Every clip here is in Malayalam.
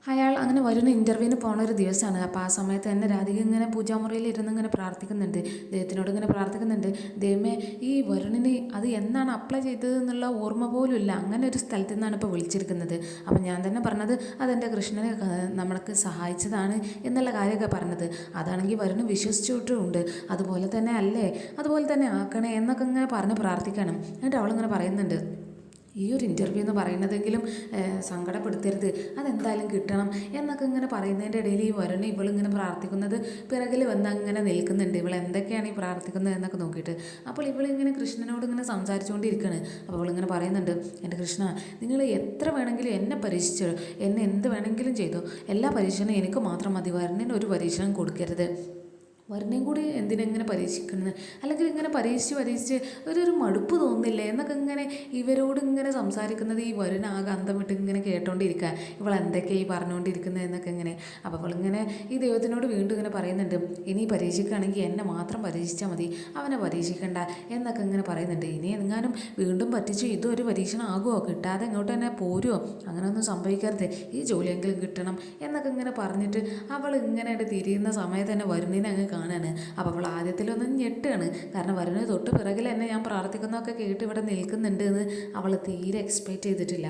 അയാൾ അങ്ങനെ വരുന്ന ഇൻ്റർവ്യൂവിന് പോണ ഒരു ദിവസമാണ്. അപ്പോൾ ആ സമയത്ത് തന്നെ രാധിക ഇങ്ങനെ പൂജാമുറിയിൽ ഇരുന്ന് ഇങ്ങനെ പ്രാർത്ഥിക്കുന്നുണ്ട്, ദൈവത്തിനോട് ഇങ്ങനെ പ്രാർത്ഥിക്കുന്നുണ്ട്. ദൈവമേ, ഈ വരുണിന് അത് എന്നാണ് അപ്ലൈ ചെയ്തത് എന്നുള്ള ഓർമ്മ പോലും ഇല്ല, അങ്ങനെ ഒരു സ്ഥലത്തു നിന്നാണ് ഇപ്പോൾ വിളിച്ചിരിക്കുന്നത്. അപ്പം ഞാൻ തന്നെ പറഞ്ഞത് അതെൻ്റെ കൃഷ്ണനെ നമ്മൾക്ക് സഹായിച്ചതാണ് എന്നുള്ള കാര്യമൊക്കെ പറഞ്ഞത്. അതാണെങ്കിൽ വരുണ് വിശ്വസിച്ചിട്ടുമുണ്ട്. അതുപോലെ തന്നെ അല്ലേ, അതുപോലെ തന്നെ ആക്കണേ എന്നൊക്കെ ഇങ്ങനെ പറഞ്ഞ് പ്രാർത്ഥിക്കണം. എന്നിട്ട് അവളിങ്ങനെ പറയുന്നുണ്ട്, ഈ ഒരു ഇൻ്റർവ്യൂ എന്ന് പറയുന്നതെങ്കിലും സങ്കടപ്പെടുത്തരുത്, അതെന്തായാലും കിട്ടണം എന്നൊക്കെ ഇങ്ങനെ പറയുന്നതിൻ്റെ ഇടയിൽ ഈ വരുണ് ഇവളിങ്ങനെ പ്രാർത്ഥിക്കുന്നത് പിറകിൽ വന്ന് അങ്ങനെ നിൽക്കുന്നുണ്ട്. ഇവൾ എന്തൊക്കെയാണ് ഈ പ്രാർത്ഥിക്കുന്നത് എന്നൊക്കെ നോക്കിയിട്ട്. അപ്പോൾ ഇവളിങ്ങനെ കൃഷ്ണനോട് ഇങ്ങനെ സംസാരിച്ചുകൊണ്ടിരിക്കുകയാണ്. അപ്പോൾ അവളിങ്ങനെ പറയുന്നുണ്ട്, എൻ്റെ കൃഷ്ണ, നിങ്ങൾ എത്ര വേണമെങ്കിലും എന്നെ പരീക്ഷിച്ചോ, എന്നെ എന്ത് വേണമെങ്കിലും ചെയ്തോ, എല്ലാ പരീക്ഷണവും എനിക്ക് മാത്രം മതി, വരുണിന് ഒരു പരീക്ഷണം കൊടുക്കരുത്. വരുണേയും കൂടി എന്തിനെങ്ങനെ പരീക്ഷിക്കുന്നത്, അല്ലെങ്കിൽ ഇങ്ങനെ പരീക്ഷിച്ച് ഒരു മടുപ്പ് തോന്നുന്നില്ലേ എന്നൊക്കെ ഇങ്ങനെ ഇവരോട് ഇങ്ങനെ സംസാരിക്കുന്നത് ഈ വരുൺ ആകെ അന്തം വിട്ട് ഇങ്ങനെ കേട്ടോണ്ടിരിക്കുക. ഇവൾ എന്തൊക്കെയാണ് ഈ പറഞ്ഞുകൊണ്ടിരിക്കുന്നത് എന്നൊക്കെ ഇങ്ങനെ. അപ്പോൾ അവളിങ്ങനെ ഈ ദൈവത്തിനോട് വീണ്ടും ഇങ്ങനെ പറയുന്നുണ്ട്, ഇനി പരീക്ഷിക്കുകയാണെങ്കിൽ എന്നെ മാത്രം പരീക്ഷിച്ചാൽ മതി, അവനെ പരീക്ഷിക്കണ്ട എന്നൊക്കെ ഇങ്ങനെ പറയുന്നുണ്ട്. ഇനി എങ്ങാനും വീണ്ടും പറ്റിച്ച് ഇതൊരു പരീക്ഷണം ആകുമോ, കിട്ടാതെ ഇങ്ങോട്ട് തന്നെ പോരുമോ, അങ്ങനെയൊന്നും സംഭവിക്കരുത്, ഈ ജോലിയെങ്കിലും കിട്ടണം എന്നൊക്കെ ഇങ്ങനെ പറഞ്ഞിട്ട് അവൾ ഇങ്ങനെ തിരിയുന്ന സമയത്ത് തന്നെ വരുണിനെ അങ്ങ് കാണാണ്. അപ്പോൾ അവൾ ആദ്യത്തിലൊന്നും ഞെട്ടാണ്, കാരണം വരുണിന് തൊട്ട് പിറകിൽ തന്നെ ഞാൻ പ്രാർത്ഥിക്കുന്നതൊക്കെ കേട്ട് ഇവിടെ നിൽക്കുന്നുണ്ട് എന്ന് അവൾ തീരെ എക്സ്പെക്റ്റ് ചെയ്തിട്ടില്ല.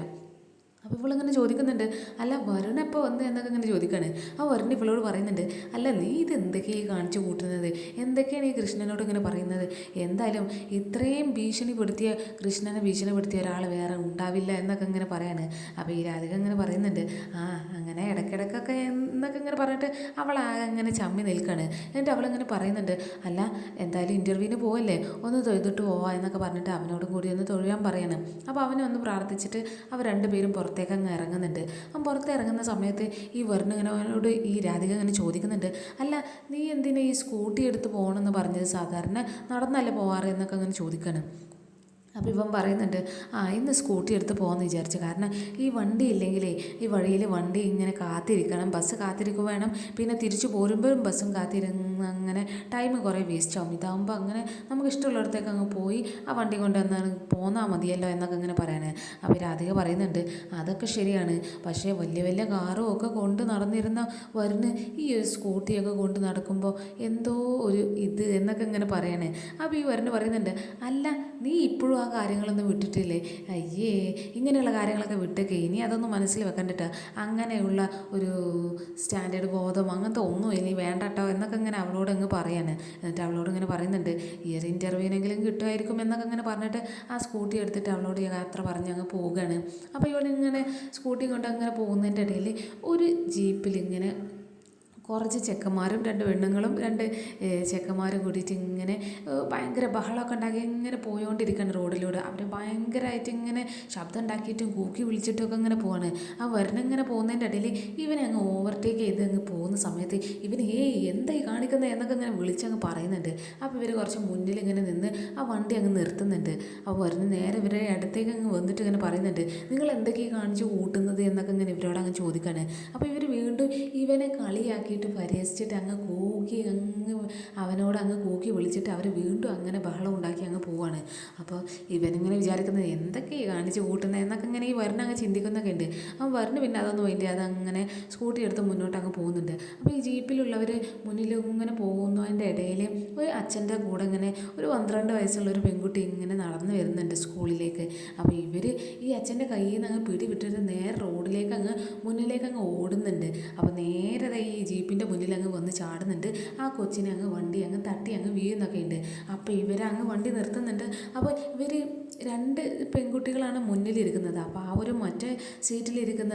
അപ്പോൾ ഇവളിങ്ങനെ ചോദിക്കുന്നുണ്ട്, അല്ല വരുൺ എപ്പോൾ വന്ന് എന്നൊക്കെ ഇങ്ങനെ ചോദിക്കുകയാണ്. ആ വരുൺ ഇവളോട് പറയുന്നുണ്ട്, അല്ല നീ ഇത് എന്തൊക്കെയാണ് കാണിച്ചു കൂട്ടുന്നത്, എന്തൊക്കെയാണ് ഈ കൃഷ്ണനോട് ഇങ്ങനെ പറയുന്നത്, എന്തായാലും ഇത്രയും ഭീഷണിപ്പെടുത്തിയ കൃഷ്ണനെ ഭീഷണിപ്പെടുത്തിയ ഒരാൾ വേറെ ഉണ്ടാവില്ല എന്നൊക്കെ ഇങ്ങനെ പറയാണ്. അപ്പോൾ ഈ രാധിക ഇങ്ങനെ പറയുന്നുണ്ട്, ആ അങ്ങനെ ഇടയ്ക്കിടയ്ക്കൊക്കെ എന്നൊക്കെ ഇങ്ങനെ പറഞ്ഞിട്ട് അവൾ ആകെ അങ്ങനെ ചമ്മി നിൽക്കുകയാണ്. എന്നിട്ട് അവളിങ്ങനെ പറയുന്നുണ്ട്, അല്ല എന്തായാലും ഇൻ്റർവ്യൂവിന് പോവല്ലേ, ഒന്ന് തൊഴുതിട്ട് പോവാ എന്നൊക്കെ പറഞ്ഞിട്ട് അവനോടും കൂടി ഒന്ന് തൊഴുകാൻ പറയാണ്. അപ്പോൾ അവനെ ഒന്ന് പ്രാർത്ഥിച്ചിട്ട് അവർ രണ്ടുപേരും പുറത്തേക്ക് അങ്ങ് ഇറങ്ങുന്നുണ്ട്. അപ്പം പുറത്ത് ഇറങ്ങുന്ന സമയത്ത് ഈ വരുണിനോട് ഈ രാധിക ഇങ്ങനെ ചോദിക്കുന്നുണ്ട്, അല്ല നീ എന്തിനാ ഈ സ്കൂട്ടി എടുത്ത് പോകണമെന്ന് പറഞ്ഞത്, സാധാരണ നടന്നല്ലേ പോവാറ് എന്നൊക്കെ അങ്ങനെ ചോദിക്കുകയാണ്. അപ്പോൾ ഇവൻ പറയുന്നുണ്ട്, ഇന്ന് സ്കൂട്ടി എടുത്ത് പോകാമെന്ന് വിചാരിച്ചു, കാരണം ഈ വണ്ടി ഇല്ലെങ്കിലേ ഈ വഴിയിൽ വണ്ടി ഇങ്ങനെ കാത്തിരിക്കണം, ബസ് കാത്തിരിക്കുക വേണം, പിന്നെ തിരിച്ചു പോരുമ്പോഴും ബസ്സും കാത്തിരുന്ന് അങ്ങനെ ടൈം കുറേ വേസ്റ്റ് ആവും. ഇതാകുമ്പോൾ അങ്ങനെ നമുക്ക് ഇഷ്ടമുള്ളിടത്തേക്ക് അങ്ങ് പോയി ആ വണ്ടി കൊണ്ടുവന്നാൽ പോന്നാൽ മതിയല്ലോ എന്നൊക്കെ ഇങ്ങനെ പറയാന്. അപ്പോൾ രാധിക പറയുന്നുണ്ട്, അതൊക്കെ ശരിയാണ്, പക്ഷേ വലിയ വലിയ കാറും ഒക്കെ കൊണ്ട് നടന്നിരുന്ന വരുന്ന് ഈ ഒരു സ്കൂട്ടിയൊക്കെ കൊണ്ട് നടക്കുമ്പോൾ എന്തോ ഒരു ഇത് എന്നൊക്കെ ഇങ്ങനെ പറയണേ. അപ്പോൾ ഈ വരുന്ന് പറയുന്നുണ്ട്, അല്ല നീ ഇപ്പോഴും ആ കാര്യങ്ങളൊന്നും വിട്ടിട്ടില്ലേ, അയ്യേ ഇങ്ങനെയുള്ള കാര്യങ്ങളൊക്കെ വിട്ടേക്ക്, ഇനി അതൊന്നും മനസ്സിൽ വെക്കണ്ടിട്ട്, അങ്ങനെയുള്ള ഒരു സ്റ്റാൻഡേർഡ് ബോധം അങ്ങനത്തെ ഒന്നും ഇനി വേണ്ട കേട്ടോ എന്നൊക്കെ ഇങ്ങനെ അവളോട് അങ്ങ് പറയാണ്. എന്നിട്ട് അവളോട് ഇങ്ങനെ പറയുന്നുണ്ട്, ഈ ഒരു ഇൻ്റർവ്യൂവിനെങ്കിലും കിട്ടുമായിരിക്കും എന്നൊക്കെ ഇങ്ങനെ പറഞ്ഞിട്ട് ആ സ്കൂട്ടി എടുത്തിട്ട് അവളോട് യാത്ര പറഞ്ഞ് അങ്ങ് പോവുകയാണ്. അപ്പോൾ ഇവളിങ്ങനെ സ്കൂട്ടി കൊണ്ട് അങ്ങനെ പോകുന്നതിൻ്റെ ഇടയിൽ ഒരു ജീപ്പിൽ ഇങ്ങനെ കുറച്ച് ചെക്കന്മാരും രണ്ട് പെണ്ണുങ്ങളും രണ്ട് ചെക്കന്മാരും കൂടിയിട്ട് ഇങ്ങനെ ഭയങ്കര ബഹളമൊക്കെ ഉണ്ടാക്കി ഇങ്ങനെ പോയോണ്ടിരിക്കുകയാണ് റോഡിലൂടെ. അവർ ഭയങ്കരമായിട്ട് ഇങ്ങനെ ശബ്ദം ഉണ്ടാക്കിയിട്ടും കൂക്കി വിളിച്ചിട്ടൊക്കെ ഇങ്ങനെ പോവാണ്. ആ വരുന്നിങ്ങനെ പോകുന്നതിൻ്റെ ഇടയിൽ ഇവനെ അങ്ങ് ഓവർടേക്ക് ചെയ്ത് അങ്ങ് പോകുന്ന സമയത്ത് ഇവന് എന്തായി കാണിക്കുന്നത് എന്നൊക്കെ ഇങ്ങനെ വിളിച്ചങ്ങ് പറയുന്നുണ്ട്. അപ്പോൾ ഇവർ കുറച്ച് മുന്നിൽ ഇങ്ങനെ നിന്ന് ആ വണ്ടി അങ്ങ് നിർത്തുന്നുണ്ട്. അപ്പോൾ വരുന്ന നേരെ ഇവരുടെ അടുത്തേക്ക് അങ്ങ് വന്നിട്ട് ഇങ്ങനെ പറയുന്നുണ്ട്, നിങ്ങൾ എന്തൊക്കെയാണ് കാണിച്ച് കൂട്ടുന്നത് എന്നൊക്കെ ഇങ്ങനെ ഇവരോട് അങ്ങ് ചോദിക്കുകയാണ്. അപ്പോൾ ഇവർ വീണ്ടും ഇവനെ കളിയാക്കി പരിഹസിച്ചിട്ട് അങ്ങ് കൂക്കി അങ്ങ് അവനോട് അങ്ങ് കൂക്കി വിളിച്ചിട്ട് അവർ വീണ്ടും അങ്ങനെ ബഹളം ഉണ്ടാക്കി അങ്ങ് പോവാണ്. അപ്പോൾ ഇവനിങ്ങനെ വിചാരിക്കുന്നത് എന്തൊക്കെ കാണിച്ച് കൂട്ടുന്നത് എന്നൊക്കെ ഇങ്ങനെ ഈ വരുණ അങ്ങ് ചിന്തിക്കുന്നൊക്കെ ഉണ്ട്. ആ വരുണ് പിന്നെ അതൊന്നും വേണ്ടി അതങ്ങനെ സ്കൂട്ടി എടുത്ത് മുന്നോട്ട് അങ്ങ് പോകുന്നുണ്ട്. അപ്പോൾ ഈ ജീപ്പിലുള്ളവർ മുന്നിൽ ഇങ്ങനെ പോകുന്നതിൻ്റെ ഇടയിൽ ഒരു അച്ഛൻ്റെ കൂടെ ഇങ്ങനെ ഒരു 12 വയസ്സുള്ളൊരു പെൺകുട്ടി ഇങ്ങനെ നടന്നു വരുന്നുണ്ട് സ്കൂളിലേക്ക്. അപ്പോൾ ഇവർ ഈ അച്ഛൻ്റെ കയ്യിൽ നിന്ന് അങ്ങ് പിടിവിട്ടിട്ട് നേരെ റോഡിലേക്ക് അങ്ങ് മുന്നിലേക്ക് അങ്ങ് ഓടുന്നുണ്ട്. അപ്പോൾ നേരെ ഈ ജീപ്പിൻ്റെ മുന്നിൽ അങ്ങ് വന്ന് ചാടുന്നുണ്ട്. ആ കൊച്ചിനെ അങ്ങ് വണ്ടി അങ്ങ് തട്ടി അങ്ങ് വീഴുന്നൊക്കെ ഉണ്ട്. അപ്പോൾ ഇവരങ്ങ് വണ്ടി നിർത്തുന്നുണ്ട്. അപ്പോൾ ഇവർ രണ്ട് പെൺകുട്ടികളാണ് മുന്നിലിരിക്കുന്നത്. അപ്പോൾ ആ ഒരു മറ്റേ സീറ്റിലിരിക്കുന്ന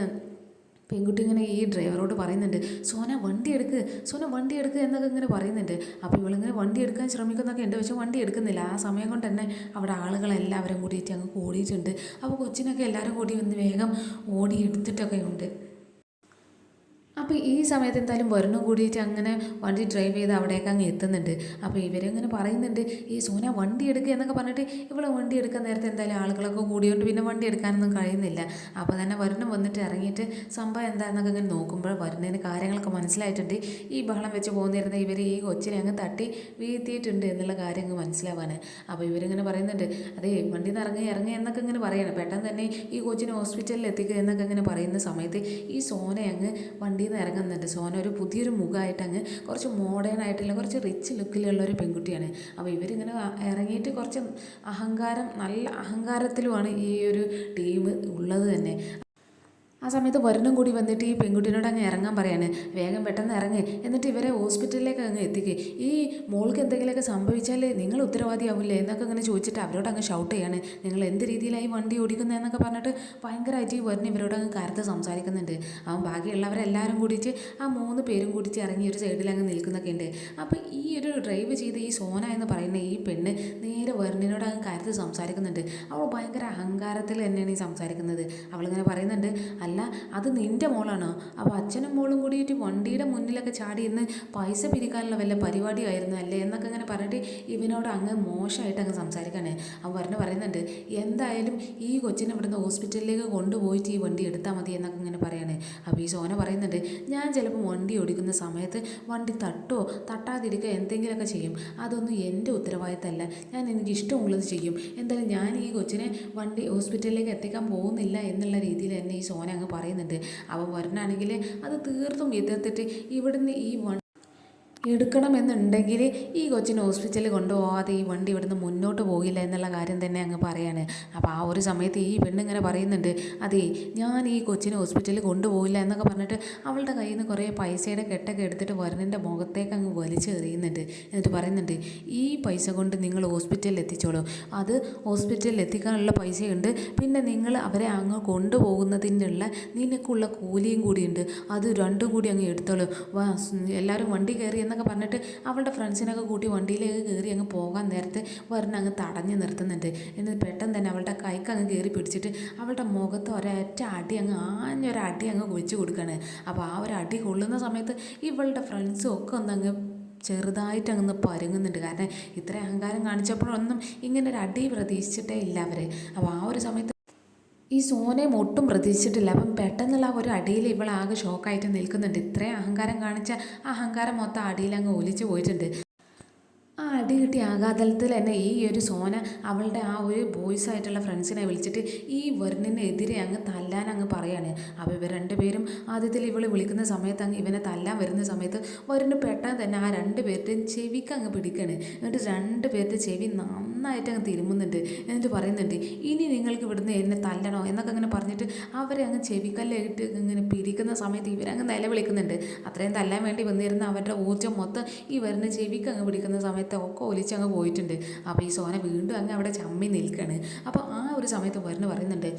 പെൺകുട്ടി ഇങ്ങനെ ഈ ഡ്രൈവറോട് പറയുന്നുണ്ട്, സോന വണ്ടി എടുക്ക്, സോന വണ്ടി എടുക്കുക എന്നൊക്കെ ഇങ്ങനെ പറയുന്നുണ്ട്. അപ്പോൾ ഇവളിങ്ങനെ വണ്ടി എടുക്കാൻ ശ്രമിക്കുന്നൊക്കെ ഉണ്ട്, പക്ഷെ വണ്ടി എടുക്കുന്നില്ല. ആ സമയം കൊണ്ട് തന്നെ അവിടെ ആളുകളെല്ലാവരും കൂടിയിട്ട് അങ്ങ് കൂടിയിട്ടുണ്ട്. അപ്പോൾ കൊച്ചിനൊക്കെ എല്ലാവരും കൂടി വന്ന് വേഗം ഓടി എടുത്തിട്ടൊക്കെ ഉണ്ട്. അപ്പോൾ ഈ സമയത്ത് എന്തായാലും വരുണും കൂടിയിട്ട് അങ്ങനെ വണ്ടി ഡ്രൈവ് ചെയ്ത് അവിടേക്ക് അങ്ങ് എത്തുന്നുണ്ട്. അപ്പോൾ ഇവരങ്ങനെ പറയുന്നുണ്ട്, ഈ സോന വണ്ടി എടുക്കുക എന്നൊക്കെ പറഞ്ഞിട്ട് ഇവളെ വണ്ടി എടുക്കാൻ നേരത്തെ എന്തായാലും ആളുകളൊക്കെ കൂടിയോണ്ട് പിന്നെ വണ്ടി എടുക്കാനൊന്നും കഴിയുന്നില്ല. അപ്പോൾ തന്നെ വരുണും വന്നിട്ട് ഇറങ്ങിയിട്ട് സംഭവം എന്താണെന്നൊക്കെ ഇങ്ങനെ നോക്കുമ്പോൾ വരുന്നതിന് കാര്യങ്ങളൊക്കെ മനസ്സിലായിട്ടുണ്ട്. ഈ ബഹളം വെച്ച് പോകുന്നിരുന്ന ഇവർ ഈ കൊച്ചിനെ അങ്ങ് തട്ടി വീഴ്ത്തിയിട്ടുണ്ട് എന്നുള്ള കാര്യം അങ്ങ് മനസ്സിലാവാണ്. അപ്പോൾ ഇവരിങ്ങനെ പറയുന്നുണ്ട്, അതേ വണ്ടിയിൽ നിന്ന് ഇറങ്ങി ഇറങ്ങി എന്നൊക്കെ ഇങ്ങനെ പറയണം. പെട്ടെന്ന് തന്നെ ഈ കൊച്ചിനെ ഹോസ്പിറ്റലിൽ എത്തിക്കുക എന്നൊക്കെ ഇങ്ങനെ പറയുന്ന സമയത്ത് ഈ സോന അങ്ങ് വണ്ടിയിൽ നിന്ന് ഇറങ്ങുന്നുണ്ട്. സോന ഒരു പുതിയൊരു മുഖമായിട്ട് അങ്ങ് കുറച്ച് മോഡേൺ ആയിട്ടുള്ള കുറച്ച് റിച്ച് ലുക്കിലുള്ള ഒരു പെൺകുട്ടിയാണ്. അപ്പോൾ ഇവരിങ്ങനെ ഇറങ്ങിയിട്ട് കുറച്ച് നല്ല അഹങ്കാരത്തിലുമാണ് ഈ ഒരു ടീം ഉള്ളത് തന്നെ. ആ സമയത്ത് വരുണും കൂടി വന്നിട്ട് ഈ പെൺകുട്ടീനോട് അങ്ങ് ഇറങ്ങാൻ പറയാണ്, വേഗം പെട്ടെന്ന് ഇറങ്ങ്, എന്നിട്ട് ഇവരെ ഹോസ്പിറ്റലിലേക്ക് അങ്ങ് എത്തിക്കുക, ഈ മോൾക്ക് എന്തെങ്കിലുമൊക്കെ സംഭവിച്ചാൽ നിങ്ങൾ ഉത്തരവാദിയാവില്ലേ എന്നൊക്കെ ഇങ്ങനെ ചോദിച്ചിട്ട് അവരോട് അങ്ങ് ഷൗട്ട് ചെയ്യാണ്, നിങ്ങൾ എന്ത് രീതിയിലായി വണ്ടി ഓടിക്കുന്നതെന്നൊക്കെ പറഞ്ഞിട്ട് ഭയങ്കരമായിട്ട് ഈ വരുൺ ഇവരോട് അങ്ങ് കരുത്ത് സംസാരിക്കുന്നുണ്ട്. അവൻ ബാക്കിയുള്ളവരെല്ലാവരും കൂടിയിട്ട് ആ 3 പേരും കൂടിയിട്ട് ഇറങ്ങി ഒരു സൈഡിൽ അങ്ങ് നിൽക്കുന്നൊക്കെ ഉണ്ട്. അപ്പോൾ ഈ ഒരു ഡ്രൈവ് ചെയ്ത് ഈ സോന എന്ന് പറയുന്ന ഈ പെണ്ണ് നേരെ വരുണിനോട് അങ്ങ് കരുത്ത് സംസാരിക്കുന്നുണ്ട്. അവൾ ഭയങ്കര അഹങ്കാരത്തിൽ തന്നെയാണ് ഈ സംസാരിക്കുന്നത്. അവളിങ്ങനെ പറയുന്നുണ്ട്, അല്ല അത് നിൻ്റെ മോളാണോ? അപ്പോൾ അച്ഛനും മോളും കൂടിയിട്ട് വണ്ടിയുടെ മുന്നിലൊക്കെ ചാടി ഇന്ന് പൈസ പിരിക്കാനുള്ള വല്ല പരിപാടിയായിരുന്നു അല്ലേ എന്നൊക്കെ ഇങ്ങനെ പറഞ്ഞിട്ട് ഇവനോട് അങ്ങ് മോശമായിട്ട് അങ്ങ് സംസാരിക്കാണ്. അവൻ പറയുന്നുണ്ട്, എന്തായാലും ഈ കൊച്ചിനെ ഇവിടുന്ന് ഹോസ്പിറ്റലിലേക്ക് കൊണ്ടുപോയിട്ട് ഈ വണ്ടി എടുത്താൽ മതി എന്നൊക്കെ ഇങ്ങനെ പറയാണ്. അപ്പോൾ ഈ സോന പറയുന്നുണ്ട്, ഞാൻ ചിലപ്പോൾ വണ്ടി ഓടിക്കുന്ന സമയത്ത് വണ്ടി തട്ടാതിരിക്കുക എന്തെങ്കിലുമൊക്കെ ചെയ്യും, അതൊന്നും എൻ്റെ ഉത്തരവാദിത്തമല്ല, ഞാൻ എനിക്ക് ഇഷ്ടമുള്ളത് ചെയ്യും, എന്തായാലും ഞാൻ ഈ കൊച്ചിനെ വണ്ടി ഹോസ്പിറ്റലിലേക്ക് എത്തിക്കാൻ പോകുന്നില്ല എന്നുള്ള രീതിയിൽ തന്നെ ഈ സോന അങ്ങ് പറയുന്നുണ്ട്. അവൻ വരുണാണെങ്കിൽ അത് തീർത്തും എതിർത്തിട്ട് ഇവിടുന്ന് ഈ എടുക്കണമെന്നുണ്ടെങ്കിൽ ഈ കൊച്ചിനെ ഹോസ്പിറ്റലിൽ കൊണ്ടുപോകാതെ ഈ വണ്ടി ഇവിടുന്ന് മുന്നോട്ട് പോകില്ല എന്നുള്ള കാര്യം തന്നെ അങ്ങ് പറയാണ്. അപ്പോൾ ആ ഒരു സമയത്ത് ഈ പെണ്ണിങ്ങനെ പറയുന്നുണ്ട്, അതേ ഞാൻ ഈ കൊച്ചിനെ ഹോസ്പിറ്റലിൽ കൊണ്ടുപോകില്ല എന്നൊക്കെ പറഞ്ഞിട്ട് അവളുടെ കയ്യിൽ നിന്ന് കുറേ പൈസയുടെ കെട്ടൊക്കെ എടുത്തിട്ട് വരുണിൻ്റെ മുഖത്തേക്ക് അങ്ങ് വലിച്ച് എറിയുന്നുണ്ട്. എന്നിട്ട് പറയുന്നുണ്ട്, ഈ പൈസ കൊണ്ട് നിങ്ങൾ ഹോസ്പിറ്റലിൽ എത്തിച്ചോളൂ, അത് ഹോസ്പിറ്റലിൽ എത്തിക്കാനുള്ള പൈസയുണ്ട്, പിന്നെ നിങ്ങൾ അവരെ അങ്ങ് കൊണ്ടുപോകുന്നതിനുള്ള നിനക്കുള്ള കൂലിയും കൂടിയുണ്ട്, അത് രണ്ടും കൂടി അങ്ങ് എടുത്തോളൂ, എല്ലാവരും വണ്ടി കയറി എന്നൊക്കെ പറഞ്ഞിട്ട് അവളുടെ ഫ്രണ്ട്സിനൊക്കെ കൂട്ടി വണ്ടിയിലേക്ക് കയറി അങ്ങ് പോകാൻ നേരത്തെ വരുൺ അങ്ങ് തടഞ്ഞു നിർത്തുന്നുണ്ട്. എന്നിട്ട് പെട്ടെന്ന് തന്നെ അവളുടെ കൈക്ക് അങ്ങ് കയറി പിടിച്ചിട്ട് അവളുടെ മുഖത്ത് ഒരൊറ്റ അടി അങ്ങ് ആഞ്ഞൊരടി അങ്ങ് വെച്ച് കൊടുക്കുകയാണ്. അപ്പോൾ ആ ഒരു അടി കൊള്ളുന്ന സമയത്ത് ഇവളുടെ ഫ്രണ്ട്സും ഒക്കെ ഒന്നങ്ങ് ചെറുതായിട്ട് അങ്ങ് പരുങ്ങുന്നുണ്ട്. കാരണം ഇത്ര അഹങ്കാരം കാണിച്ചപ്പോഴൊന്നും ഇങ്ങനെ ഒരു അടി പ്രതീക്ഷിച്ചിട്ടേ ഇല്ല അവർ. അപ്പോൾ ആ ഒരു സമയത്ത് ഈ സോനയും ഒട്ടും പ്രതീക്ഷിച്ചിട്ടില്ല. അപ്പം പെട്ടെന്നുള്ള ഒരു അടിയിൽ ഇവളാകെ ഷോക്കായിട്ട് നിൽക്കുന്നുണ്ട്. ഇത്രയും അഹങ്കാരം കാണിച്ച ആ അഹങ്കാരം മൊത്തം അടിയിൽ അങ്ങ് ഒലിച്ചു പോയിട്ടുണ്ട്. ആ അടി കിട്ടിയ ആഘാതത്തിൽ തന്നെ ഈ ഒരു സോന അവളുടെ ആ ഒരു ബോയ്സ് ആയിട്ടുള്ള ഫ്രണ്ട്സിനെ വിളിച്ചിട്ട് ഈ വരുണിനെതിരെ അങ്ങ് തല്ലാൻ അങ്ങ് പറയാണ്. അപ്പോൾ ഇവർ രണ്ടുപേരും ആദ്യത്തിൽ ഇവൾ വിളിക്കുന്ന സമയത്ത് അങ്ങ് ഇവനെ തല്ലാൻ വരുന്ന സമയത്ത് വരുണ് പെട്ടെന്ന് തന്നെ ആ 2 പേരുടെയും ചെവിക്ക് അങ്ങ് പിടിക്കുകയാണ്. എന്നിട്ട് 2 പേരുടെ ചെവി നന്നായിട്ട് അങ്ങ് തിരുമുന്നുണ്ട്. എന്നിട്ട് പറയുന്നുണ്ട്, ഇനി നിങ്ങൾക്ക് ഇവിടുന്ന് എന്നെ തല്ലണോ എന്നൊക്കെ അങ്ങനെ പറഞ്ഞിട്ട് അവരെ അങ്ങ് ചെവിക്കല്ലിട്ട് ഇങ്ങനെ പിടിക്കുന്ന സമയത്ത് ഇവരങ്ങ് നിലവിളിക്കുന്നുണ്ട്. അത്രയും തല്ലാൻ വേണ്ടി വന്നിരുന്ന അവരുടെ ഊർജ്ജം മൊത്തം ഈ വരുന്ന ചെവിക്ക് അങ്ങ് പിടിക്കുന്ന സമയത്ത് ഒക്കെ ഒലിച്ചങ്ങ് പോയിട്ടുണ്ട്. അപ്പോൾ ഈ സോന വീണ്ടും അങ്ങ് അവിടെ ചമ്മി നിൽക്കുകയാണ്. അപ്പോൾ ആ ഒരു സമയത്ത് വരുണ് പറയുന്നുണ്ട്,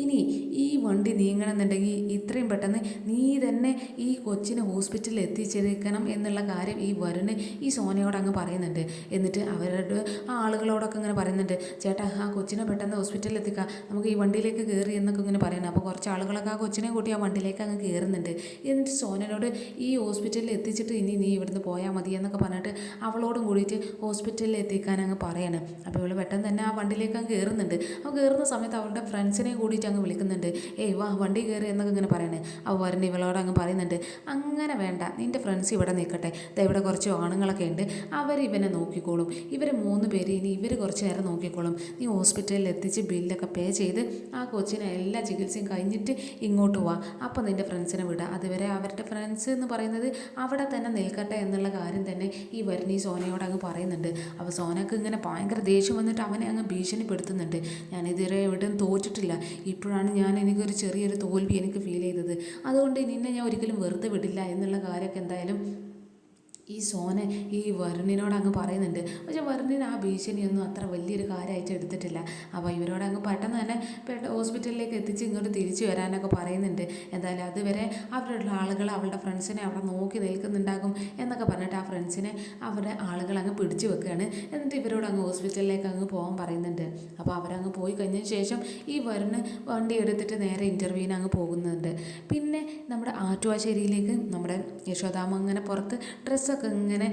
ഇനി ഈ വണ്ടി നീങ്ങണമെന്നുണ്ടെങ്കിൽ ഇത്രയും പെട്ടെന്ന് നീ തന്നെ ഈ കൊച്ചിനെ ഹോസ്പിറ്റലിൽ എത്തിച്ചേക്കണം എന്നുള്ള കാര്യം ഈ വരുണ് ഈ സോനയോട് അങ്ങ് പറയുന്നുണ്ട്. എന്നിട്ട് അവരുടെ ആ ആളുകളോടൊക്കെ ഇങ്ങനെ പറയുന്നുണ്ട്, ചേട്ടാ ആ കൊച്ചിനെ പെട്ടെന്ന് ഹോസ്പിറ്റലിൽ എത്തിക്കാം, നമുക്ക് ഈ വണ്ടിയിലേക്ക് കയറി എന്നൊക്കെ ഇങ്ങനെ പറയുന്നത്. അപ്പോൾ കുറച്ച് ആളുകളൊക്കെ ആ കൊച്ചിനെ കൂട്ടി ആ വണ്ടിയിലേക്ക് അങ്ങ് കയറുന്നുണ്ട്. എന്നിട്ട് സോനയോട് ഈ ഹോസ്പിറ്റലിൽ എത്തിച്ചിട്ട് ഇനി നീ ഇവിടുന്ന് പോയാൽ മതി എന്നൊക്കെ പറഞ്ഞിട്ട് അവളോടും കൂടിയിട്ട് ഹോസ്പിറ്റലിൽ എത്തിക്കാൻ അങ്ങ് പറയാണ്. അപ്പോൾ ഇവൾ പെട്ടെന്ന് തന്നെ ആ വണ്ടിയിലേക്ക് അങ്ങ് കയറുന്നുണ്ട്. അപ്പോൾ കയറുന്ന സമയത്ത് അവളുടെ ഫ്രണ്ട്സിനെ കൂടിയിട്ട് അങ്ങ് വിളിക്കുന്നുണ്ട്, ഏയ് വാ വണ്ടി കയറി എന്നൊക്കെ ഇങ്ങനെ പറയണേ. അപ്പോൾ വരുൺ ഇവളോട് അങ്ങ് പറയുന്നുണ്ട്, അങ്ങനെ വേണ്ട, നിൻ്റെ ഫ്രണ്ട്സ് ഇവിടെ നിൽക്കട്ടെ, ഇവിടെ കുറച്ച് ആണുങ്ങളൊക്കെ ഉണ്ട്, അവർ ഇവനെ നോക്കിക്കോളും, ഇവർ 3 പേര് ഇനി ഇവർ കുറച്ച് നേരം നോക്കിക്കോളും, നീ ഹോസ്പിറ്റലിൽ എത്തിച്ച് ബില്ലൊക്കെ പേ ചെയ്ത് ആ കൊച്ചിനെ എല്ലാ ചികിത്സയും കഴിഞ്ഞിട്ട് ഇങ്ങോട്ട് പോവാ, അപ്പോൾ നിൻ്റെ ഫ്രണ്ട്സിനെ വിടുക, അതുവരെ അവരുടെ ഫ്രണ്ട്സ് എന്ന് പറയുന്നത് അവിടെ തന്നെ നിൽക്കട്ടെ എന്നുള്ള കാര്യം തന്നെ ഈ വരുൺ ഈ സോനയോട് അങ്ങ് പറയുന്നുണ്ട്. അപ്പോൾ സോനക്ക് ഇങ്ങനെ ഭയങ്കര ദേഷ്യം വന്നിട്ട് അവനെ അങ്ങ് ഭീഷണിപ്പെടുത്തുന്നുണ്ട്. ഞാനിതുവരെ എവിടെയും തോറ്റിട്ടില്ല, ഇപ്പോഴാണ് എനിക്കൊരു ചെറിയൊരു തോൽവി എനിക്ക് ഫീൽ ചെയ്തത്, അതുകൊണ്ട് നിന്നെ ഞാൻ ഒരിക്കലും വെറുതെ വിടില്ല എന്നുള്ള കാര്യമൊക്കെ എന്തായാലും ഈ സോന ഈ വരുണിനോട് അങ്ങ് പറയുന്നുണ്ട്. പക്ഷെ വരുണിന് ആ ഭീഷണിയൊന്നും അത്ര വലിയൊരു കാര്യമായിട്ട് എടുത്തിട്ടില്ല. അപ്പോൾ ഇവരോട് അങ്ങ് പെട്ടെന്ന് തന്നെ ഹോസ്പിറ്റലിലേക്ക് എത്തിച്ച് ഇങ്ങോട്ട് തിരിച്ചു വരാനൊക്കെ പറയുന്നുണ്ട്. എന്തായാലും അതുവരെ അവരുടെ ആളുകൾ അവളുടെ ഫ്രണ്ട്സിനെ അവിടെ നോക്കി നിൽക്കുന്നുണ്ടാകും എന്നൊക്കെ പറഞ്ഞിട്ട് ആ ഫ്രണ്ട്സിനെ അവരുടെ ആളുകൾ അങ്ങ് പിടിച്ചു വെക്കുകയാണ്. എന്നിട്ട് ഇവരോട് അങ്ങ് ഹോസ്പിറ്റലിലേക്ക് അങ്ങ് പോകാൻ പറയുന്നുണ്ട്. അപ്പോൾ അവരങ്ങ് പോയി കഴിഞ്ഞതിന് ശേഷം ഈ വരുണ് വണ്ടി എടുത്തിട്ട് നേരെ ഇൻ്റർവ്യൂവിന് അങ്ങ് പോകുന്നുണ്ട്. പിന്നെ നമ്മുടെ ആറ്റുവാശ്ശേരിയിലേക്ക് നമ്മുടെ യശോദാമ്മ ഇങ്ങനെ പുറത്ത് ഡ്രസ്സൊക്കെ ഇങ്ങനെ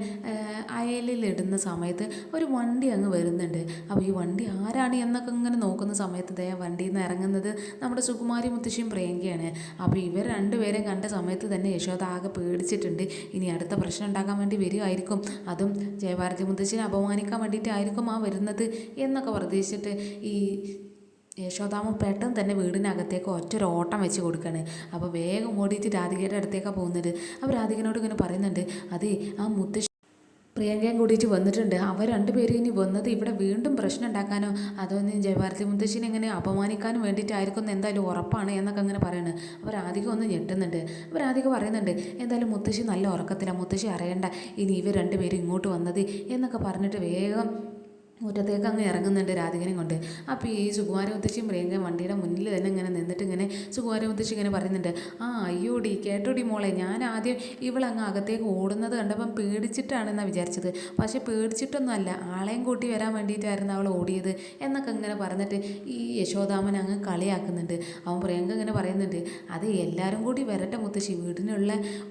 അയലിലിടുന്ന സമയത്ത് ഒരു വണ്ടി അങ്ങ് വരുന്നുണ്ട്. അപ്പോൾ ഈ വണ്ടി ആരാണ് എന്നൊക്കെ ഇങ്ങനെ നോക്കുന്ന സമയത്ത് വണ്ടിയിൽ നിന്ന് ഇറങ്ങുന്നത് നമ്മുടെ സുകുമാരി മുത്തശ്ശിയും പ്രിയങ്കയാണ്. അപ്പോൾ ഇവർ രണ്ടുപേരെയും കണ്ട സമയത്ത് തന്നെ യശോദ ആകെ പേടിച്ചിട്ടുണ്ട്. ഇനി അടുത്ത പ്രശ്നം ഉണ്ടാക്കാൻ വേണ്ടി വരികയായിരിക്കും, അതും ജയഭാരതി മുത്തശ്ശിനെ അപമാനിക്കാൻ വേണ്ടിയിട്ടായിരിക്കും ആ വരുന്നത് എന്നൊക്കെ പ്രതീക്ഷിച്ചിട്ട് ഈ യശോദാമ്മ പെട്ടെന്ന് തന്നെ വീടിനകത്തേക്ക് ഒറ്റൊരു ഓട്ടം വെച്ച് കൊടുക്കുകയാണ്. അപ്പോൾ വേഗം ഓടിയിട്ട് രാധികയുടെ അടുത്തേക്കാണ് പോകുന്നത്. അപ്പോൾ രാധികനോട് ഇങ്ങനെ പറയുന്നുണ്ട്, അതെ ആ മുത്തശ്ശി പ്രിയങ്കയും കൂടിയിട്ട് വന്നിട്ടുണ്ട്. അവർ രണ്ടുപേരും ഇനി വന്നത് ഇവിടെ വീണ്ടും പ്രശ്നം ഉണ്ടാക്കാനോ അതോ ജയഭാരതി മുത്തശ്ശിനെ ഇങ്ങനെ അപമാനിക്കാനും വേണ്ടിയിട്ടായിരിക്കും എന്തായാലും ഉറപ്പാണ് എന്നൊക്കെ അങ്ങനെ പറയുന്നത്. അപ്പോൾ രാധിക ഒന്ന് ഞെട്ടുന്നുണ്ട്. അപ്പോൾ രാധിക പറയുന്നുണ്ട്, എന്തായാലും മുത്തശ്ശി നല്ല ഉറക്കത്തിലാണ്, മുത്തശ്ശി അറിയണ്ട ഇനി ഇവർ രണ്ടുപേരും ഇങ്ങോട്ട് വന്നത് എന്നൊക്കെ പറഞ്ഞിട്ട് വേഗം മുറ്റത്തേക്ക് അങ്ങ് ഇറങ്ങുന്നുണ്ട് രാധികനെയും കൊണ്ട്. അപ്പോൾ ഈ സുകുമാര മുത്തശ്ശിയും പ്രിയങ്കയും വണ്ടിയുടെ മുന്നിൽ തന്നെ ഇങ്ങനെ നിന്നിട്ട് ഇങ്ങനെ സുകുമാര മുത്തശ്ശി ഇങ്ങനെ പറയുന്നുണ്ട്, അയ്യോടി കേട്ടോടി മോളെ, ഞാൻ ആദ്യം ഇവളങ്ങ് അകത്തേക്ക് ഓടുന്നത് കണ്ടപ്പം പേടിച്ചിട്ടാണെന്നാണ് വിചാരിച്ചത്, പക്ഷേ പേടിച്ചിട്ടൊന്നുമല്ല, ആളെയും കൂട്ടി വരാൻ വേണ്ടിയിട്ടായിരുന്നു അവൾ ഓടിയത് എന്നൊക്കെ ഇങ്ങനെ പറഞ്ഞിട്ട് ഈ യശോദാമൻ അങ്ങ് കളിയാക്കുന്നുണ്ട്. അവൻ പ്രിയങ്ക ഇങ്ങനെ പറയുന്നുണ്ട്, അത് എല്ലാവരും കൂടി വരട്ടെ മുത്തശ്ശി,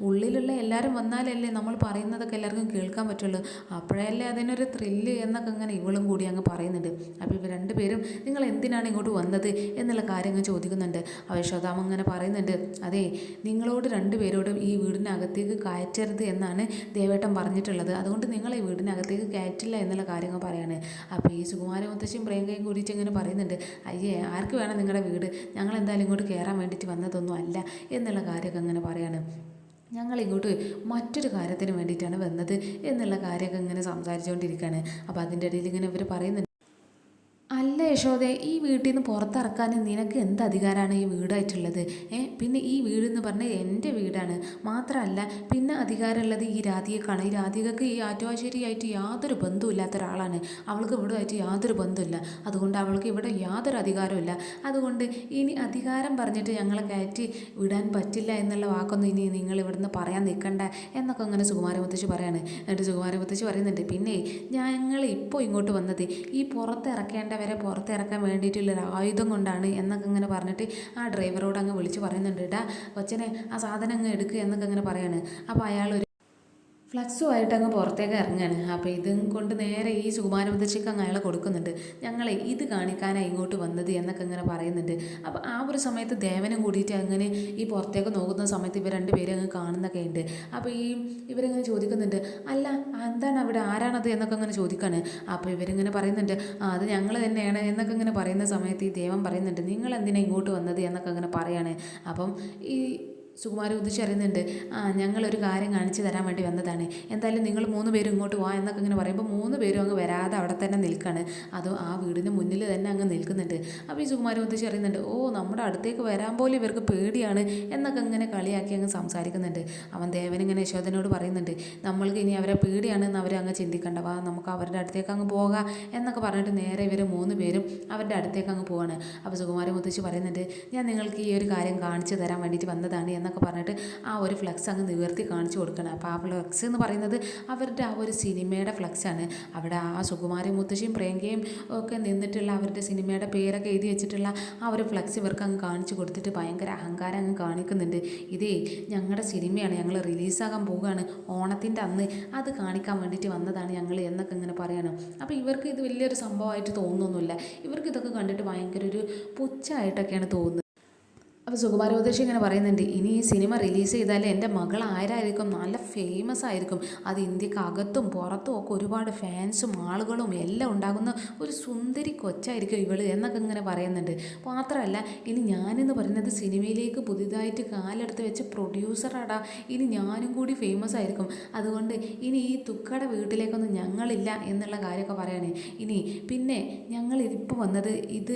ഉള്ളിലുള്ള എല്ലാവരും വന്നാലല്ലേ നമ്മൾ പറയുന്നതൊക്കെ എല്ലാവർക്കും കേൾക്കാൻ പറ്റുള്ളൂ, അപ്പോഴല്ലേ അതിനൊരു ത്രില്ല് എന്നൊക്കെ ഇങ്ങനെ ഇവളും കൂടി അങ്ങ് പറയുന്നുണ്ട്. അപ്പോൾ ഇവർ രണ്ടുപേരും നിങ്ങൾ എന്തിനാണ് ഇങ്ങോട്ട് വന്നത് എന്നുള്ള കാര്യം അങ്ങ് ചോദിക്കുന്നുണ്ട്. യശോദാമ്മ അങ്ങനെ പറയുന്നുണ്ട്, അതെ നിങ്ങളോട് രണ്ടുപേരോടും ഈ വീടിനകത്തേക്ക് കയറ്റരുത് എന്നാണ് ദേവേട്ടൻ പറഞ്ഞിട്ടുള്ളത്, അതുകൊണ്ട് നിങ്ങൾ ഈ വീടിനകത്തേക്ക് കയറ്റില്ല എന്നുള്ള കാര്യങ്ങൾ പറയാണ്. അപ്പോൾ ഈ സുകുമാര മുത്തശ്ശിയും പ്രിയങ്കയും കൂടിയിട്ട് ഇങ്ങനെ പറയുന്നുണ്ട്, അയ്യേ ആർക്ക് വേണം നിങ്ങളുടെ വീട്, ഞങ്ങൾ എന്തായാലും ഇങ്ങോട്ട് കയറാൻ വേണ്ടിയിട്ട് വന്നതൊന്നും അല്ല എന്നുള്ള കാര്യമൊക്കെ അങ്ങനെ പറയാണ്. ഞങ്ങളിങ്ങോട്ട് മറ്റൊരു കാര്യത്തിന് വേണ്ടിയിട്ടാണ് വന്നത് എന്നുള്ള കാര്യമൊക്കെ ഇങ്ങനെ സംസാരിച്ചുകൊണ്ടിരിക്കുകയാണ്. അപ്പോൾ അതിൻ്റെ ഇടയിൽ ഇങ്ങനെ ഇവർ പറയുന്നുണ്ട്, അല്ല യശോദേ, ഈ വീട്ടിൽ നിന്ന് പുറത്തിറക്കാൻ നിനക്ക് എന്ത് അധികാരമാണ് ഈ വീടായിട്ടുള്ളത്? പിന്നെ ഈ വീടെന്ന് പറഞ്ഞാൽ എൻ്റെ വീടാണ്, മാത്രമല്ല പിന്നെ അധികാരമുള്ളത് ഈ രാധികക്കാണ്. ഈ രാധികക്ക് ഈ ആറ്റുവാശ്ശേരിയായിട്ട് യാതൊരു ബന്ധമില്ലാത്ത ഒരാളാണ്, അവൾക്ക് ഇവിടെയായിട്ട് യാതൊരു ബന്ധമില്ല, അതുകൊണ്ട് അവൾക്ക് ഇവിടെ യാതൊരു അധികാരമില്ല, അതുകൊണ്ട് ഇനി അധികാരം പറഞ്ഞിട്ട് ഞങ്ങളെ കയറ്റി വിടാൻ പറ്റില്ല എന്നുള്ള വാക്കൊന്നും ഇനി നിങ്ങൾ ഇവിടുന്ന് പറയാൻ നിൽക്കണ്ട എന്നൊക്കെ അങ്ങനെ സുകുമാര മുത്തശ്ശി പറയാണ്. എന്നിട്ട് സുകുമാര മുത്തശ്ശി പറയുന്നുണ്ട്, പിന്നെ ഞങ്ങൾ ഇപ്പോൾ ഇങ്ങോട്ട് വന്നത് ഈ പുറത്തിറക്കേണ്ടവരെ പുറത്തിറക്കാൻ വേണ്ടിയിട്ടുള്ളൊരു ആയുധം കൊണ്ടാണ് എന്നൊക്കെ ഇങ്ങനെ പറഞ്ഞിട്ട് ആ ഡ്രൈവറോട് അങ്ങ് വിളിച്ച് പറയുന്നുണ്ട്, ഇടാ കൊച്ചനെ ആ സാധനം അങ്ങ് എടുക്കുക എന്നൊക്കെ ഇങ്ങനെ പറയാണ്. അപ്പോൾ അയാൾ ഫ്ലക്സുമായിട്ട് അങ്ങ് പുറത്തേക്ക് ഇറങ്ങുകയാണ്. അപ്പോൾ ഇതും കൊണ്ട് നേരെ ഈ സുകുമാര മുത്തശ്ശിക്ക് അങ്ങ് അയാളെ കൊടുക്കുന്നുണ്ട്, ഞങ്ങളെ ഇത് കാണിക്കാനാണ് ഇങ്ങോട്ട് വന്നത് എന്നൊക്കെ ഇങ്ങനെ പറയുന്നുണ്ട്. അപ്പോൾ ആ ഒരു സമയത്ത് ദേവനും കൂടിയിട്ട് അങ്ങനെ ഈ പുറത്തേക്ക് നോക്കുന്ന സമയത്ത് ഇവർ രണ്ടുപേരും അങ്ങ് കാണുന്നൊക്കെ ഉണ്ട്. അപ്പോൾ ഇവരിങ്ങനെ ചോദിക്കുന്നുണ്ട്, അല്ല എന്താണ് അവിടെ, ആരാണത് എന്നൊക്കെ അങ്ങനെ ചോദിക്കുകയാണ്. അപ്പോൾ ഇവരിങ്ങനെ പറയുന്നുണ്ട്, അത് ഞങ്ങൾ തന്നെയാണ് എന്നൊക്കെ ഇങ്ങനെ പറയുന്ന സമയത്ത് ഈ ദേവൻ പറയുന്നുണ്ട്, നിങ്ങൾ എന്തിനാണ് ഇങ്ങോട്ട് വന്നത് എന്നൊക്കെ അങ്ങനെ പറയാണ്. അപ്പം ഈ സുകുമാര മുത്തശ്ശി അറിയുന്നുണ്ട്, ഞങ്ങളൊരു കാര്യം കാണിച്ചു തരാൻ വേണ്ടി വന്നതാണ്, എന്തായാലും നിങ്ങൾ 3 പേരും ഇങ്ങോട്ട് വാ എന്നൊക്കെ ഇങ്ങനെ പറയുമ്പോൾ 3 പേരും അങ്ങ് വരാതെ അവിടെ തന്നെ നിൽക്കുകയാണ്. അതോ ആ വീടിന് മുന്നിൽ തന്നെ അങ്ങ് നിൽക്കുന്നുണ്ട്. അപ്പോൾ ഈ സുകുമാര മുത്തശ്ശി അറിയുന്നുണ്ട്, നമ്മുടെ അടുത്തേക്ക് വരാൻ പോലും ഇവർക്ക് പേടിയാണ് എന്നൊക്കെ ഇങ്ങനെ കളിയാക്കി അങ്ങ് സംസാരിക്കുന്നുണ്ട്. അവൻ ദേവനിങ്ങനെ യശോദനോട് പറയുന്നുണ്ട്, നമ്മൾക്ക് ഇനി അവരെ പേടിയാണെന്ന് അവരെ അങ്ങ് ചിന്തിക്കണ്ട, വാ നമുക്ക് അവരുടെ അടുത്തേക്ക് അങ്ങ് പോകാം എന്നൊക്കെ പറഞ്ഞിട്ട് നേരെ ഇവർ 3 പേരും അവരുടെ അടുത്തേക്ക് അങ്ങ് പോവാണ്. അപ്പോൾ സുകുമാര മുത്തശ്ശി പറയുന്നുണ്ട്, ഞാൻ നിങ്ങൾക്ക് ഈ ഒരു കാര്യം കാണിച്ചു തരാൻ വേണ്ടിയിട്ട് വന്നതാണ് എന്നൊക്കെ പറഞ്ഞിട്ട് ആ ഒരു ഫ്ലക്സ് അങ്ങ് നിവർത്തി കാണിച്ചു കൊടുക്കണം. അപ്പോൾ ആ ഫ്ലക്സ് എന്ന് പറയുന്നത് അവരുടെ ആ ഒരു സിനിമയുടെ ഫ്ലക്സാണ്. അവിടെ ആ സുകുമാരി മുത്തശ്ശിയും പ്രിയങ്കയും ഒക്കെ നിന്നിട്ടുള്ള അവരുടെ സിനിമയുടെ പേരൊക്കെ എഴുതി വെച്ചിട്ടുള്ള ആ ഒരു ഫ്ലക്സ് ഇവർക്ക് അങ്ങ് കാണിച്ചു കൊടുത്തിട്ട് ഭയങ്കര അഹങ്കാരം അങ്ങ് കാണിക്കുന്നുണ്ട്. ഇതേ ഞങ്ങളുടെ സിനിമയാണ്, ഞങ്ങൾ റിലീസാകാൻ പോവുകയാണ് ഓണത്തിൻ്റെ അന്ന്, അത് കാണിക്കാൻ വേണ്ടിയിട്ട് വന്നതാണ് ഞങ്ങൾ എന്നൊക്കെ ഇങ്ങനെ പറയണം. അപ്പോൾ ഇവർക്ക് ഇത് വലിയൊരു സംഭവമായിട്ട് തോന്നുന്നൊന്നുമില്ല, ഇവർക്ക് ഇതൊക്കെ കണ്ടിട്ട് ഭയങ്കര ഒരു പുച്ഛമായിട്ടൊക്കെയാണ് തോന്നുന്നത്. അപ്പോൾ സുകുമാര മുത്തശ്ശി ഇങ്ങനെ പറയുന്നുണ്ട്, ഇനി ഈ സിനിമ റിലീസ് ചെയ്താൽ എൻ്റെ മകൾ ആരായിരിക്കും, നല്ല ഫേമസ് ആയിരിക്കും, അത് ഇന്ത്യക്കകത്തും പുറത്തും ഒക്കെ ഒരുപാട് ഫാൻസും ആളുകളും എല്ലാം ഉണ്ടാകുന്ന ഒരു സുന്ദരി കൊച്ചായിരിക്കും ഇവള് എന്നൊക്കെ ഇങ്ങനെ പറയുന്നുണ്ട്. മാത്രമല്ല ഇനി ഞാനെന്ന് പറയുന്നത് സിനിമയിലേക്ക് പുതിയതായിട്ട് കാലെടുത്ത് വെച്ച് പ്രൊഡ്യൂസറാടാ, ഇനി ഞാനും കൂടി ഫേമസ് ആയിരിക്കും, അതുകൊണ്ട് ഇനി ഈ തുക്കയുടെ വീട്ടിലേക്കൊന്നും ഞങ്ങളില്ല എന്നുള്ള കാര്യമൊക്കെ പറയാണ്. ഇനി പിന്നെ ഞങ്ങൾ ഇതിപ്പോൾ വന്നത് ഇത്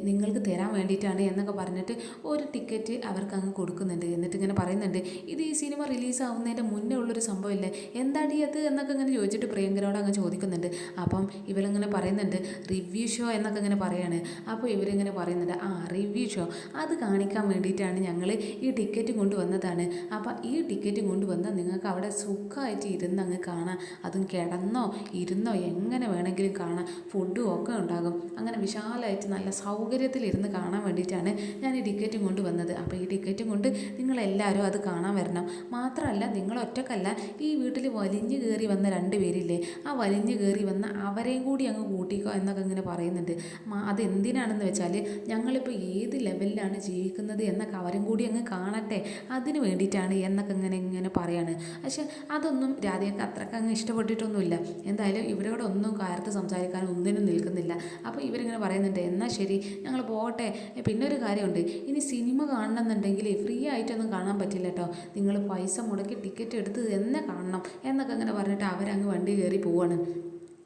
നിങ്ങൾക്ക് തരാൻ വേണ്ടിയിട്ടാണ് എന്നൊക്കെ പറഞ്ഞിട്ട് ഒരു ടിക്കറ്റ് അവർക്ക് അങ്ങ് കൊടുക്കുന്നുണ്ട്. എന്നിട്ട് ഇങ്ങനെ പറയുന്നുണ്ട്, ഇത് ഈ സിനിമ റിലീസാവുന്നതിൻ്റെ മുന്നേ ഉള്ളൊരു സംഭവമില്ലേ, എന്താടി അത് എന്നൊക്കെ ഇങ്ങനെ ചോദിച്ചിട്ട് പ്രിയങ്കരോട് അങ്ങ് ചോദിക്കുന്നുണ്ട്. അപ്പം ഇവരിങ്ങനെ പറയുന്നുണ്ട്, റിവ്യൂ ഷോ എന്നൊക്കെ ഇങ്ങനെ പറയാണ്. അപ്പോൾ ഇവരിങ്ങനെ പറയുന്നുണ്ട്, റിവ്യൂ ഷോ അത് കാണിക്കാൻ വേണ്ടിയിട്ടാണ് ഞങ്ങൾ ഈ ടിക്കറ്റ് കൊണ്ടുവന്നതാണ്, അപ്പോൾ ഈ ടിക്കറ്റ് കൊണ്ടുവന്നാൽ നിങ്ങൾക്ക് അവിടെ സുഖമായിട്ട് ഇരുന്ന് അങ്ങ് കാണാം, അതും കിടന്നോ ഇരുന്നോ എങ്ങനെ വേണമെങ്കിലും കാണാം, ഫുഡും ഒക്കെ ഉണ്ടാകും, അങ്ങനെ വിശാലമായിട്ട് നല്ല സൗകര്യത്തിൽ ഇരുന്ന് കാണാൻ വേണ്ടിയിട്ടാണ് ഞാൻ ഈ ടിക്കറ്റ് ടിക്കറ്റും കൊണ്ട് വന്നത്. അപ്പോൾ ഈ ടിക്കറ്റും കൊണ്ട് നിങ്ങളെല്ലാവരും അത് കാണാൻ വരണം. മാത്രമല്ല നിങ്ങൾ ഒറ്റക്കല്ല, ഈ വീട്ടിൽ വലിഞ്ഞു കയറി വന്ന 2 പേരില്ലേ, ആ വലിഞ്ഞു കയറി വന്ന അവരെയും കൂടി അങ്ങ് കൂട്ടിക്കോ എന്നൊക്കെ ഇങ്ങനെ പറയുന്നുണ്ട്. അതെന്തിനാണെന്ന് വെച്ചാൽ ഞങ്ങളിപ്പോൾ ഏത് ലെവലിലാണ് ജീവിക്കുന്നത് എന്നൊക്കെ അവരും കൂടി അങ്ങ് കാണട്ടെ, അതിന് വേണ്ടിയിട്ടാണ് എന്നൊക്കെ ഇങ്ങനെ പറയാണ്. പക്ഷെ അതൊന്നും രാധികക്ക് അത്രയ്ക്ക് അങ്ങ് ഇഷ്ടപ്പെട്ടിട്ടൊന്നുമില്ല. എന്തായാലും ഇവരോട് ഒന്നും കാലത്ത് സംസാരിക്കാൻ ഒന്നിനും നിൽക്കുന്നില്ല. അപ്പോൾ ഇവരിങ്ങനെ പറയുന്നുണ്ട്, എന്നാൽ ശരി ഞങ്ങൾ പോകട്ടെ. പിന്നെ ഒരു കാര്യമുണ്ട്, ഇനി സിനിമ കാണണമെന്നുണ്ടെങ്കിൽ ഫ്രീ ആയിട്ടൊന്നും കാണാൻ പറ്റില്ല കേട്ടോ, നിങ്ങൾ പൈസ മുടക്കി ടിക്കറ്റ് എടുത്ത് തന്നെ കാണണം എന്നൊക്കെ ഇങ്ങനെ പറഞ്ഞിട്ട് അവരങ്ങ് വണ്ടി കയറി പോവാണ്.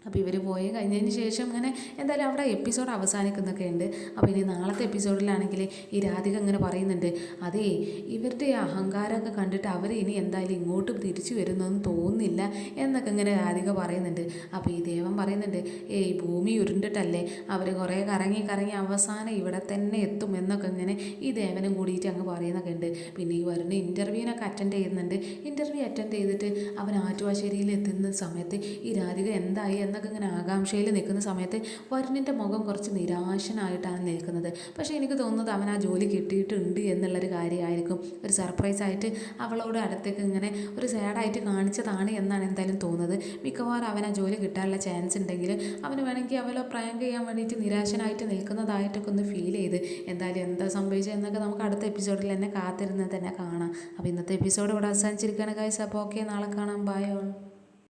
അപ്പോൾ ഇവർ പോയി കഴിഞ്ഞതിന് ശേഷം ഇങ്ങനെ എന്തായാലും അവിടെ എപ്പിസോഡ് അവസാനിക്കുന്നൊക്കെ ഉണ്ട്. അപ്പോൾ ഇനി നാളത്തെ എപ്പിസോഡിലാണെങ്കിൽ ഈ രാധിക ഇങ്ങനെ പറയുന്നുണ്ട്, അതേ ഇവരുടെ അഹങ്കാരമൊക്കെ കണ്ടിട്ട് അവർ ഇനി എന്തായാലും ഇങ്ങോട്ട് തിരിച്ചു വരുന്നൊന്നും തോന്നുന്നില്ല എന്നൊക്കെ ഇങ്ങനെ രാധിക പറയുന്നുണ്ട്. അപ്പോൾ ഈ ദേവൻ പറയുന്നുണ്ട്, ഈ ഭൂമി ഉരുണ്ടിട്ടല്ലേ അവർ കുറേ കറങ്ങി അവസാനം ഇവിടെ തന്നെ എത്തും എന്നൊക്കെ ഇങ്ങനെ ഈ ദേവനും കൂടിയിട്ട് അങ്ങ് പറയുന്നൊക്കെ ഉണ്ട്. പിന്നെ ഈ വരുന്ന ഇൻ്റർവ്യൂവിനൊക്കെ അറ്റൻഡ് ചെയ്യുന്നുണ്ട്. ഇൻ്റർവ്യൂ അറ്റൻഡ് ചെയ്തിട്ട് അവൻ ആറ്റുവാശ്ശേരിയിൽ എത്തുന്ന സമയത്ത് ഈ രാധിക എന്തായി എന്നൊക്കെ ഇങ്ങനെ ആകാംക്ഷയിൽ നിൽക്കുന്ന സമയത്ത് വരുണിൻ്റെ മുഖം കുറച്ച് നിരാശനായിട്ടാണ് നിൽക്കുന്നത്. പക്ഷേ എനിക്ക് തോന്നുന്നത് അവൻ ആ ജോലി കിട്ടിയിട്ടുണ്ട് എന്നുള്ളൊരു കാര്യമായിരിക്കും. ഒരു സർപ്രൈസായിട്ട് അവളോട് അടുത്തേക്ക് ഇങ്ങനെ ഒരു സാഡായിട്ട് കാണിച്ചതാണ് എന്നാണ് എന്തായാലും തോന്നുന്നത്. മിക്കവാറും അവൻ ആ ജോലി കിട്ടാനുള്ള ചാൻസ് ഉണ്ടെങ്കിൽ അവന് വേണമെങ്കിൽ അവളെ പ്രാങ്ക് ചെയ്യാൻ വേണ്ടിയിട്ട് നിരാശനായിട്ട് നിൽക്കുന്നതായിട്ടൊക്കെ ഒന്ന് ഫീൽ ചെയ്ത്. എന്തായാലും എന്താ സംഭവിച്ചത് എന്നൊക്കെ നമുക്ക് അടുത്ത എപ്പിസോഡിൽ തന്നെ കാത്തിരുന്ന് തന്നെ കാണാം. അപ്പോൾ ഇന്നത്തെ എപ്പിസോഡ് ഇവിടെ അവസാനിച്ചിരിക്കുകയാണ് ഗൈസ്. അപ്പോൾ ഓക്കെ, നാളെ കാണാം. Bye all.